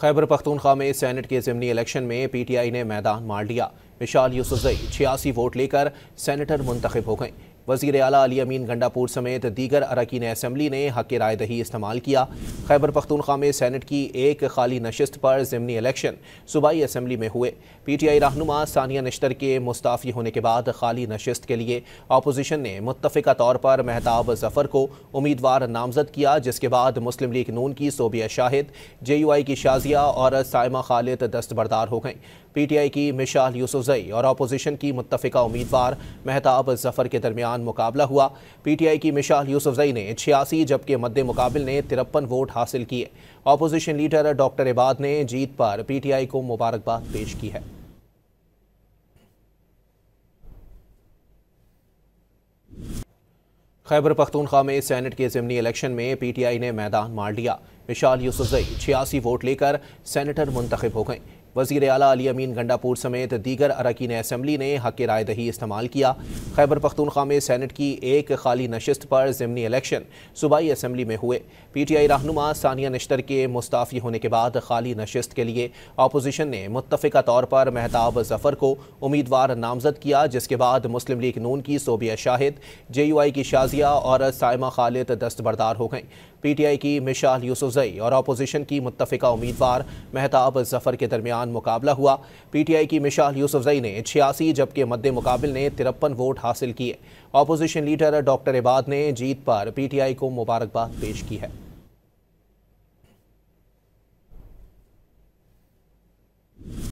खैबर पख्तूनख्वा में सेनेट के ज़िमनी इलेक्शन में पीटीआई ने मैदान मार लिया। मिशाल यूसुफजई 86 वोट लेकर सेनेटर मुंतखब हो गए। वज़ीर आला अली अमीन गंडापुर समेत दीगर अरकान असम्बली ने हक़ राय दही इस्तेमाल किया। खैबर पख्तूनख्वा में सेनेट की एक खाली नशिस्त पर ज़िमनी इलेक्शन सूबाई असम्बली में हुए। पीटीआई रहनुमा सानिया निश्तर के मुस्ताफ़ी होने के बाद खाली नशिस्त के लिए अपोजिशन ने मुत्तफ़िका तौर पर महताब जफ़र को उम्मीदवार नामजद किया, जिसके बाद मुस्लिम लीग नून की सोबिया शाहिद, JUI की शाजिया और साइमा खालिद दस्तबरदार हो गईं। पीटीआई की मिशाल यूसुफजई और अपोजिशन की मुत्तफ़िका उम्मीदवार महताब जफ़र के दरमियान मुकाबला हुआ। पीटीआई की मिशाल यूसुफजई ने 86 जबकि मद्दे मुकाबिल ने 53 वोट हासिल किए। अपोजिशन लीडर डॉक्टर इबाद ने जीत पर पीटीआई को मुबारकबाद पेश की है। खैबर पख्तूनख्वा में सेनेट के ज़िमनी इलेक्शन में पीटीआई ने मैदान मार लिया। मिशाल यूसुफजई 86 वोट लेकर सेनेटर मुंतखब हो गए। वज़ीर आला अली अमीन गंडापुर समेत दीगर अरकान असम्बली ने हक़ राय दही इस्तेमाल किया। खैबर पख्तूनख्वा में सेनेट की एक खाली नशिस्त पर ज़िमनी इलेक्शन सूबाई असम्बली में हुए। पीटीआई रहनुमा सानिया निश्तर के मुस्ताफ़ी होने के बाद खाली नशिस्त के लिए अपोजिशन ने मुत्तफ़िका तौर पर महताब जफ़र को उम्मीदवार नामजद किया, जिसके बाद मुस्लिम लीग नून की सोबिया शाहिद, JUI की शाजिया और साइमा खालिद दस्तबरदार हो गईं। पीटीआई की मिशाल यूसुफजई और अपोजिशन की मुत्तफ़िका उम्मीदवार महताब जफ़र के दरमियान मुकाबला हुआ। पीटीआई की मिशाल यूसुफजई ने 86 जबकि मद्दे मुकाबिल ने 53 वोट हासिल किए। अपोजिशन लीडर डॉक्टर इबाद ने जीत पर पीटीआई को मुबारकबाद पेश की है।